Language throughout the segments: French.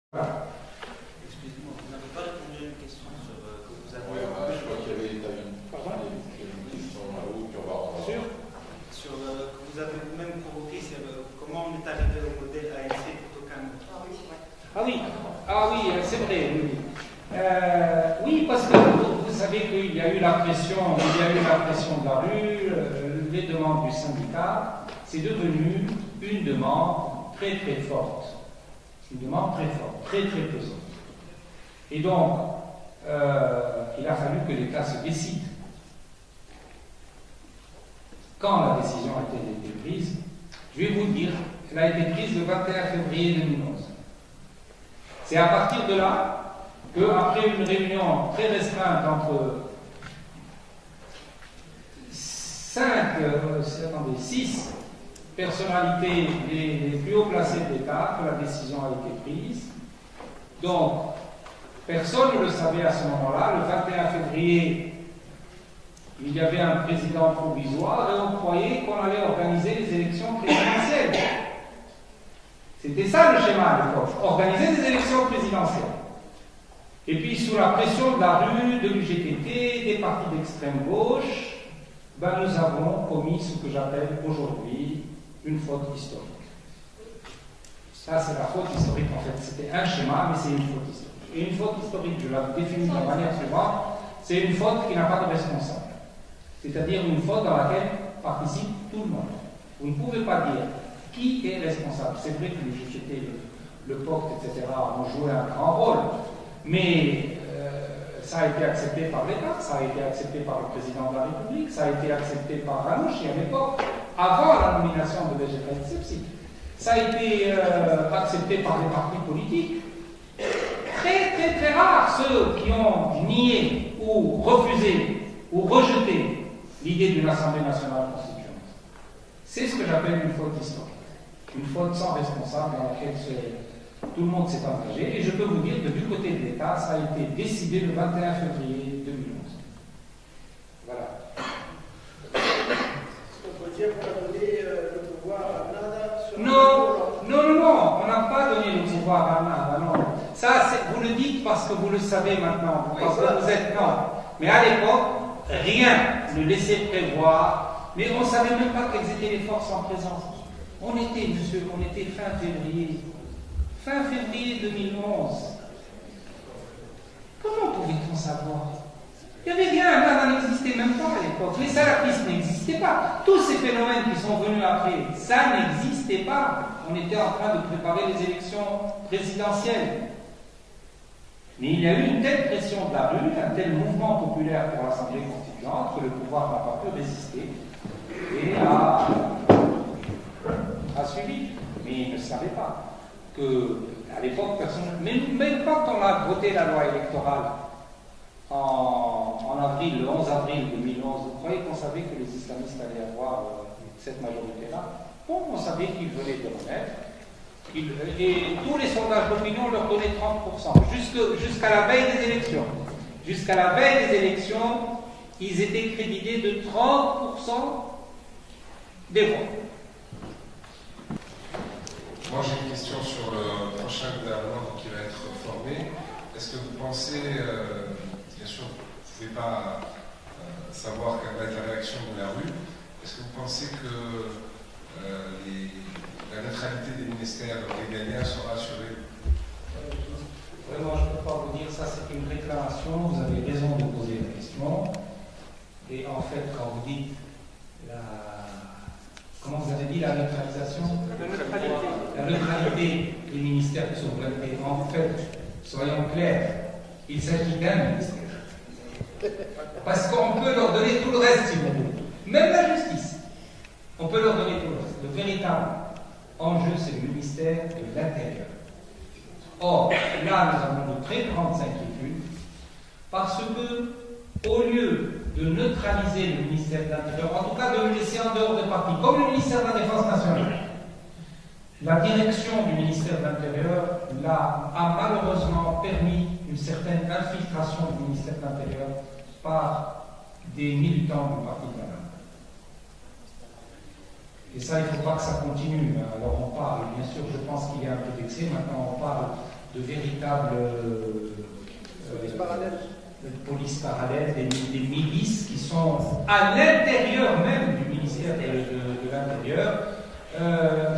Excusez-moi, vous n'avez pas répondu à une question sur que vous avez. Oui, je crois qu'il y avait une question là-haut, puis on va sur que vous avez vous-même provoqué, c'est comment on est arrivé au modèle ANC plutôt qu'un autre. Ah oui, c'est vrai. Oui, parce que vous savez qu'il y a eu la pression, de la rue, les demandes du syndicat, c'est devenu une demande très très forte. Une demande très forte, très très pesante. Et donc, il a fallu que l'État se décide. Quand la décision a été prise, je vais vous le dire, elle a été prise le 21 février 2011. C'est à partir de là qu'après une réunion très restreinte entre 6 personnalités les plus haut placées de l'État, que la décision a été prise. Donc, personne ne le savait à ce moment-là. Le 21 février, il y avait un président provisoire et on croyait qu'on allait organiser les élections présidentielles. C'était ça le schéma à l'époque, organiser des élections présidentielles. Et puis, sous la pression de la rue, de l'UGTT, des partis d'extrême gauche, nous avons commis ce que j'appelle aujourd'hui une faute historique. Ça, c'est la faute historique, en fait. C'était un schéma, mais c'est une faute historique. Et une faute historique, je la définis de la manière suivante, c'est une faute qui n'a pas de responsable. C'est-à-dire une faute dans laquelle participe tout le monde. Vous ne pouvez pas dire qui est responsable. C'est vrai que les UGT, le POCT, etc. ont joué un grand rôle, mais ça a été accepté par l'État, ça a été accepté par le président de la République, ça a été accepté par Ranouchi à l'époque, avant la nomination de Begeta Tsipsi. Ça a été accepté par les partis politiques. Très très très rares ceux qui ont nié ou refusé ou rejeté l'idée d'une Assemblée nationale constituante. C'est ce que j'appelle une faute historique. Une faute sans responsable dans laquelle tout le monde s'est engagé. Et je peux vous dire que du côté de l'État, ça a été décidé le 21 février 2011. Voilà. Est-ce qu'on peut dire qu'on a donné le pouvoir à Nada sur Non, on n'a pas donné le pouvoir à Nada, non. Ça, vous le dites parce que vous le savez maintenant, parce que vous êtes non. Mais à l'époque, rien ne laissait prévoir, mais on ne savait même pas quelles étaient les forces en présence. On était fin février. Fin février 2011. Comment pouvait-on savoir? Il n'y avait rien, Nada n'existait même pas à l'époque. Les salafistes n'existaient pas. Tous ces phénomènes qui sont venus après, ça n'existait pas. On était en train de préparer les élections présidentielles. Mais il y a eu une telle pression de la rue, un tel mouvement populaire pour l'Assemblée constituante que le pouvoir n'a pas pu résister et a suivi. Mais il ne savait pas que, à l'époque, personne. Même quand on a voté la loi électorale en avril, le 11 avril 2011, vous croyez qu'on savait que les islamistes allaient avoir cette majorité-là? Bon, on savait qu'ils venaient de remettre. Et tous les sondages d'opinion leur donnaient 30%, jusqu'à la veille des élections. Jusqu'à la veille des élections, ils étaient crédités de 30% des voix. Moi j'ai une question sur le prochain gouvernement qui va être formé. Est-ce que vous pensez, bien sûr vous ne pouvez pas savoir quelle va être la réaction de la rue, est-ce que vous pensez que la neutralité des ministères régaliens sera assurée? Vraiment, je ne peux pas vous dire ça, c'est une réclamation, vous avez raison de poser la question. Et en fait, quand vous dites comment vous avez dit la neutralisation? La neutralité des ministères de souveraineté. En fait, soyons clairs, il s'agit d'un ministère. Parce qu'on peut leur donner tout le reste, si vous voulez. Même la justice. On peut leur donner tout le reste. Le véritable enjeu, c'est le ministère de l'Intérieur. Or, là, nous avons de très grandes inquiétudes, parce que, au lieu de neutraliser le ministère de l'Intérieur, en tout cas de le laisser en dehors des partis, comme le ministère de la Défense nationale, la direction du ministère de l'Intérieur a malheureusement permis une certaine infiltration du ministère de l'Intérieur par des militants du parti de la Nada. Et ça, il ne faut pas que ça continue. Alors on parle, bien sûr, je pense qu'il y a un peu d'excès, maintenant on parle de véritables polices parallèles, des milices qui sont à l'intérieur même du ministère de l'Intérieur.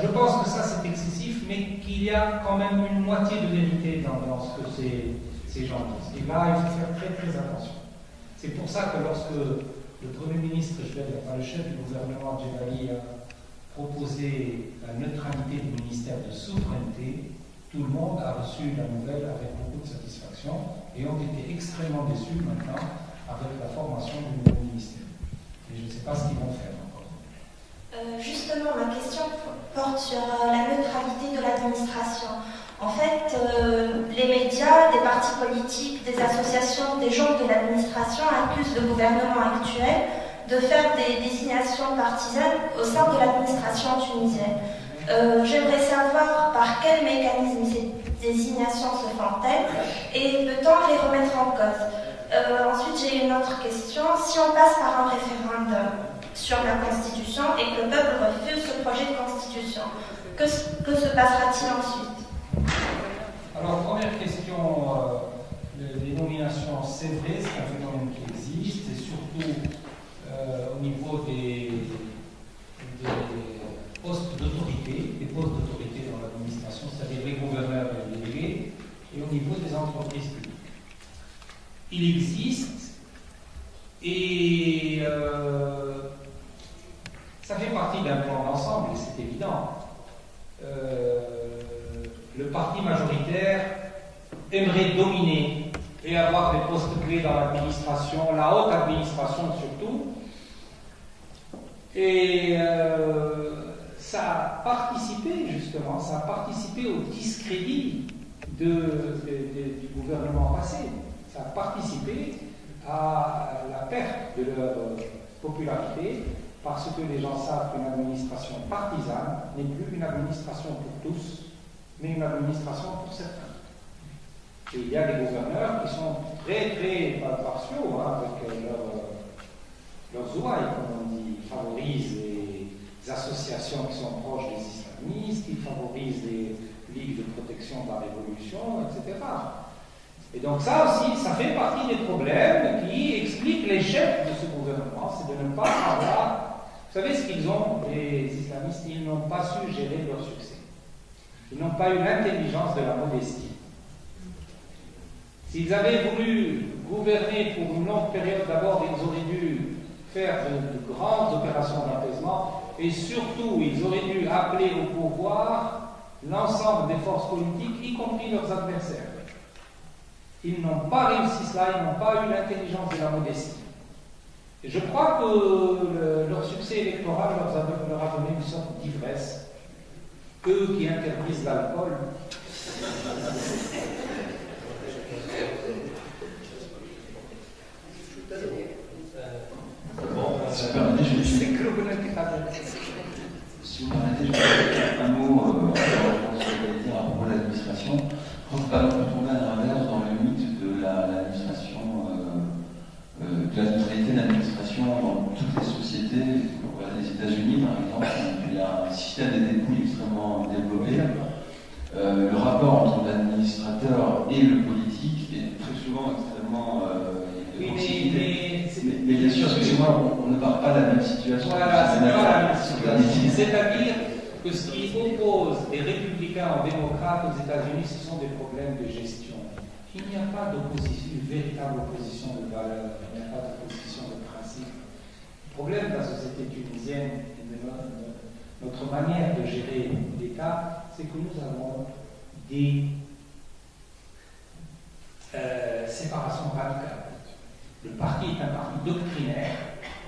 Je pense que ça c'est excessif, mais qu'il y a quand même une moitié de vérité dans ce que ces gens disent. Et là, il faut faire très très attention. C'est pour ça que lorsque le Premier ministre, le chef du gouvernement Djebali a proposé la neutralité du ministère de souveraineté, tout le monde a reçu la nouvelle avec beaucoup de satisfaction et ont été extrêmement déçus maintenant avec la formation du nouveau ministère. Et je ne sais pas ce qu'ils vont faire encore. Justement, ma question porte sur la neutralité de l'administration. En fait, les médias, des partis politiques, des associations, des gens de l'administration accusent le gouvernement actuel de faire des désignations partisanes au sein de l'administration tunisienne. J'aimerais savoir par quel mécanisme ces désignations se font-elles et peut-on les remettre en cause. Ensuite, j'ai une autre question. Si on passe par un référendum sur la Constitution et que le peuple refuse ce projet de Constitution, que se passera-t-il ensuite? Alors, première question, les nominations, c'est vrai, c'est un phénomène qui existe, et surtout au niveau des postes d'autorité, dans l'administration, c'est-à-dire les gouverneurs et les délégués, et au niveau des entreprises publiques. Il existe, et ça fait partie d'un plan d'ensemble, c'est évident. Le parti majoritaire aimerait dominer et avoir des postes clés dans l'administration, la haute administration surtout. Et ça a participé justement, au discrédit du gouvernement passé. Ça a participé à la perte de leur popularité parce que les gens savent qu'une administration partisane n'est plus une administration pour tous, mais une administration pour certains. Et il y a des gouverneurs qui sont très très partiaux avec leurs ouailles, comme on dit. Ils favorisent les associations qui sont proches des islamistes, ils favorisent les ligues de protection de la révolution, etc. Et donc ça aussi, ça fait partie des problèmes qui expliquent l'échec de ce gouvernement, c'est de ne pas avoir... Vous savez ce qu'ils ont, les islamistes, ils n'ont pas su gérer leur succès. Ils n'ont pas eu l'intelligence de la modestie. S'ils avaient voulu gouverner pour une longue période, d'abord, ils auraient dû faire de grandes opérations d'apaisement et surtout, ils auraient dû appeler au pouvoir l'ensemble des forces politiques, y compris leurs adversaires. Ils n'ont pas réussi cela, ils n'ont pas eu l'intelligence de la modestie. Et je crois que leur succès électoral leur a donné une sorte d'ivresse. Eux qui interdisent l'alcool. Bon, si vous permettez, je vais dire un mot sur ce que vous allez dire à propos de l'administration. Je pense pas qu'on tomber à l'inverse dans le mythe de l'administration, de la neutralité de l'administration dans toutes les sociétés. Les États-Unis, par exemple, il y a un système des dépouilles extrêmement développé. Le rapport entre l'administrateur et le politique est très souvent extrêmement mais bien sûr, excusez-moi, on ne parle pas de la même situation. Voilà, c'est pas la même situation. C'est-à-dire que ce qui oppose les républicains aux démocrates aux États-Unis, ce sont des problèmes de gestion. Il n'y a pas d'opposition, une véritable opposition de valeurs, il n'y a pas d'opposition de principe. Le problème de la société tunisienne et de notre manière de gérer l'État, c'est que nous avons des séparations radicales. Le parti est un parti doctrinaire.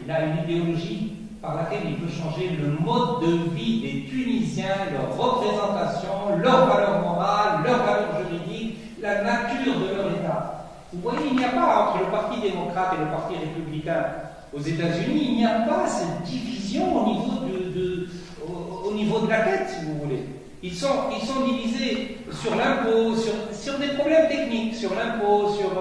Il a une idéologie par laquelle il veut changer le mode de vie des Tunisiens, leur représentation, leurs valeurs morales, leurs valeurs juridiques, la nature de leur État. Vous voyez, il n'y a pas entre le Parti démocrate et le Parti républicain aux États-Unis, il n'y a pas cette division au niveau de la tête, si vous voulez. Ils sont divisés sur l'impôt, sur des problèmes techniques, sur l'impôt, sur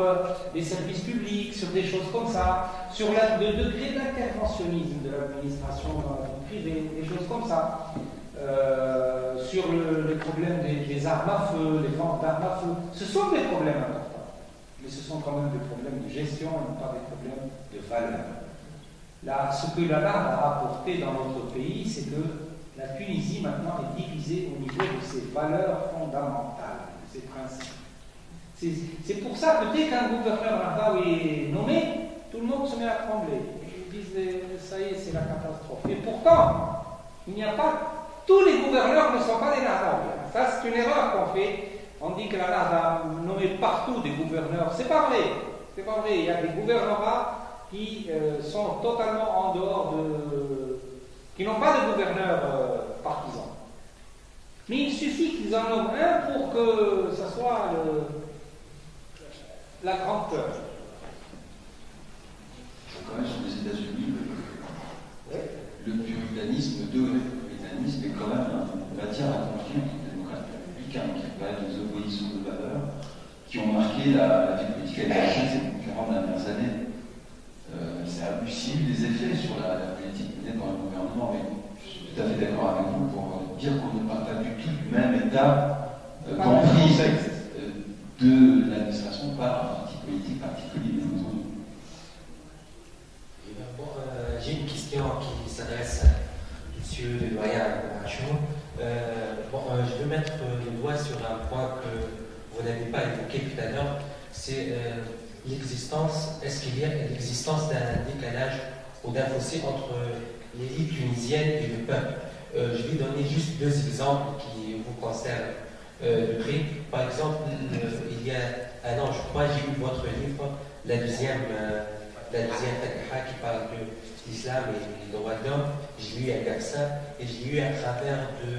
les services publics, sur des choses comme ça, sur le degré d'interventionnisme de l'administration dans la vie privée, des choses comme ça. sur le problème des armes à feu, les ventes d'armes à feu. Ce sont des problèmes importants, mais ce sont quand même des problèmes de gestion et non pas des problèmes de valeur. Là, ce que la LAD a apporté dans notre pays, c'est que la Tunisie maintenant est divisée au niveau de ses valeurs fondamentales, de ses principes. C'est pour ça que dès qu'un gouverneur Nardawi est nommé, tout le monde se met à trembler. Ils disent ça y est, c'est la catastrophe. Et pourtant, il n'y a pas. Tous les gouverneurs ne sont pas des Nardawi. Ça, c'est une erreur qu'on fait. On dit que la NAD a nommé partout des gouverneurs. C'est pas vrai. C'est pas vrai. Il y a des gouvernorats qui sont totalement en dehors de. Qui n'ont pas de gouverneur partisan. Mais il suffit qu'ils en nomment un pour que ça soit la grande peur. Quand même, sur les États-Unis, le puritanisme est quand même une matière à construire des démocrates républicains, qui appellent des oppositions de valeurs, qui ont marqué la vie politique américaine ces 40 dernières années. C'est abusif des effets sur la politique menée par le gouvernement, mais je suis tout à fait d'accord avec vous pour dire qu'on ne parle pas du tout du même état d'emprise de l'administration par un parti politique particulier. J'ai une question qui s'adresse à M. le doyen Machon. Je veux mettre le doigt sur un point que vous n'avez pas évoqué tout à l'heure, c'est l'existence, est-ce qu'il y a l'existence d'un décalage ou d'un fossé entre l'élite tunisienne et le peuple? Je vais donner juste deux exemples qui vous concernent de près. Par exemple, il y a un an, je crois, j'ai lu votre livre, la deuxième Fatiha qui parle de l'islam et des droits de l'homme. J'ai lu à Gafsa et j'ai lu à travers de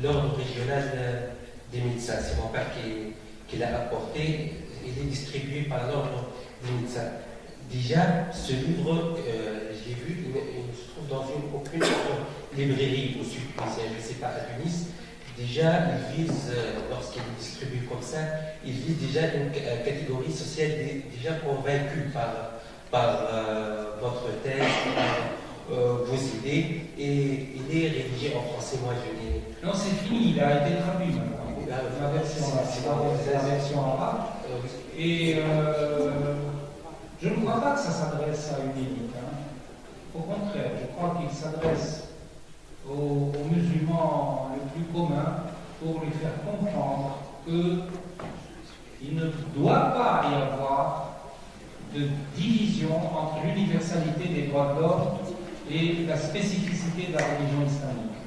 l'ordre régional des médecins. C'est mon père qui l'a apporté. Il est distribué par l'ordre des médecins. Déjà, ce livre, je l'ai vu, il se trouve dans aucune autre librairie au sud tunisien, je ne sais pas, à Tunis. Déjà, il vise, lorsqu'il est distribué comme ça, il vise déjà une catégorie sociale déjà convaincue par votre thèse, vos idées, et il est rédigé en français. Moi, je l'ai. Non, c'est fini, il a été traduit maintenant. La version arabe. Et je ne crois pas que ça s'adresse à une élite. Au contraire, je crois qu'il s'adresse aux musulmans les plus communs pour les faire comprendre qu'il ne doit pas y avoir de division entre l'universalité des droits de l'homme et la spécificité de la religion islamique.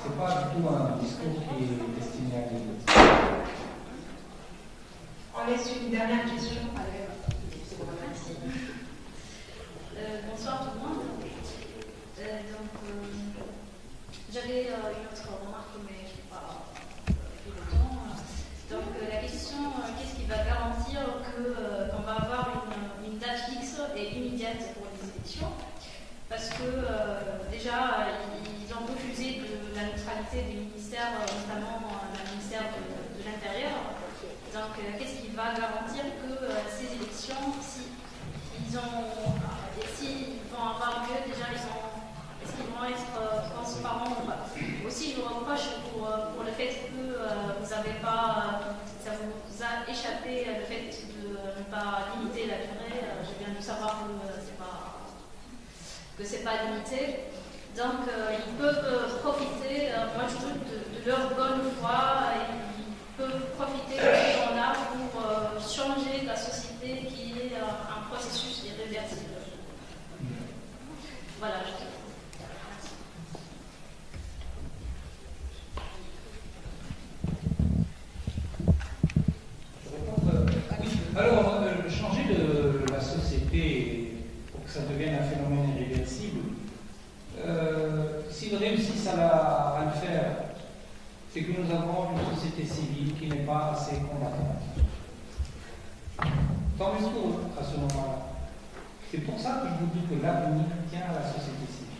Ce n'est pas du tout un discours qui est destiné à l'Église. On laisse une dernière question. Merci. Bonsoir tout le monde. J'avais une autre remarque, mais je n'ai pas pris le temps. Donc la question, qu'est-ce qui va garantir qu'on va avoir une date fixe et immédiate pour les élections? Parce que déjà, ils ont refusé la neutralité des ministères, notamment le ministère de l'Intérieur. Donc, qu'est-ce qui va garantir que ces élections, s'ils vont avoir lieu, déjà, est-ce qu'ils vont être transparents ou pas? Aussi, je vous reproche pour le fait que vous n'avez pas, ça vous a échappé le fait de ne pas limiter la durée. J'ai bien dû savoir que c'est pas limité. Donc, ils peuvent profiter, moi je doute, de leur bonne foi, et ils peuvent profiter de ce temps-là pour changer la société qui est un processus irréversible. Voilà, je te Alors, changer de la société pour que ça devienne un phénomène irréversible, s'ils réussissent à le faire, c'est que nous avons une société civile qui n'est pas assez combattante. Tant mieux pour eux à ce moment-là. C'est pour ça que je vous dis que l'avenir tient à la société civile.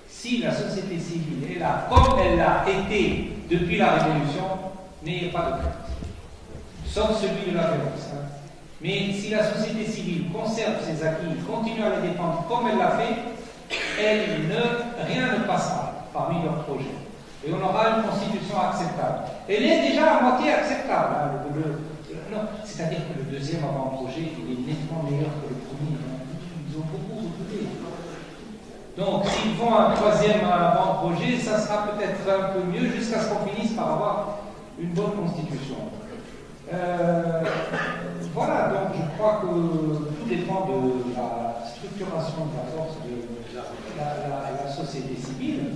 Si la société civile est là, comme elle l'a été depuis la Révolution, n'ayez pas de crainte. Sauf celui de la violence. Mais si la société civile conserve ses acquis, continue à les défendre comme elle l'a fait, rien ne passera. parmi leurs projets. Et on aura une constitution acceptable. Elle est déjà à moitié acceptable. Hein, non, c'est-à-dire que le deuxième avant-projet, il est nettement meilleur que le premier. Ils ont beaucoup reculé. Donc, s'ils font un troisième avant-projet, ça sera peut-être un peu mieux jusqu'à ce qu'on finisse par avoir une bonne constitution. Voilà, donc je crois que tout dépend de la structuration de la force de la société civile.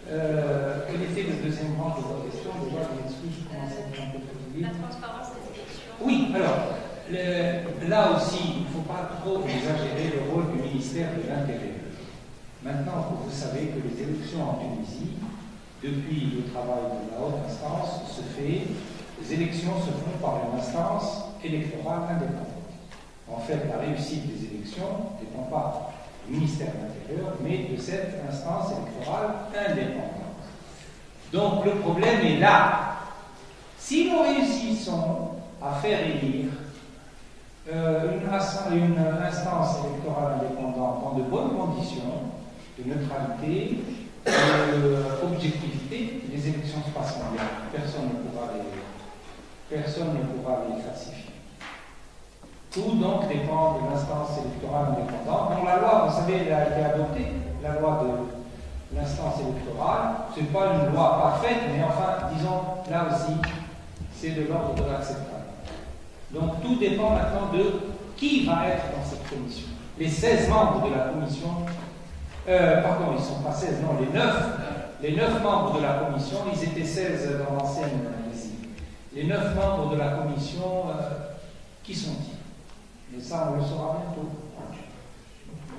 Quel était le deuxième branche de votre question? Déjà, je m'excuse, je commence à être un peu fatigué. La transparence des élections. Oui, alors, là aussi, il ne faut pas trop exagérer le rôle du ministère de l'Intérieur. Maintenant, vous savez que les élections en Tunisie, depuis le travail de la haute instance, les élections se font par une instance électorale indépendante. En fait, la réussite des élections ne dépend pas du ministère de l'Intérieur, mais de cette instance électorale indépendante. Donc le problème est là. Si nous réussissons à faire élire une instance électorale indépendante dans de bonnes conditions, de neutralité, d'objectivité, les élections se passeront bien. Personne ne pourra les falsifier. Tout donc dépend de l'instance électorale indépendante. Donc la loi, vous savez, elle a été adoptée, la loi de l'instance électorale. Ce n'est pas une loi parfaite, mais enfin, disons, là aussi, c'est de l'ordre de l'acceptable. Donc tout dépend maintenant de qui va être dans cette commission. Les 16 membres de la commission, pardon, ils ne sont pas 16, non, les 9 membres de la commission, ils étaient 16 dans l'ancienne ici. Les 9 membres de la commission, qui sont-ils? Mais ça, on le saura bientôt.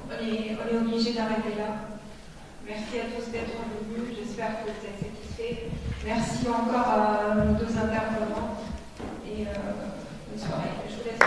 On est obligé d'arrêter là. Merci à tous d'être venus. J'espère que vous êtes satisfaits. Merci encore à nos deux intervenants. Et bonne soirée. Je vous laisse.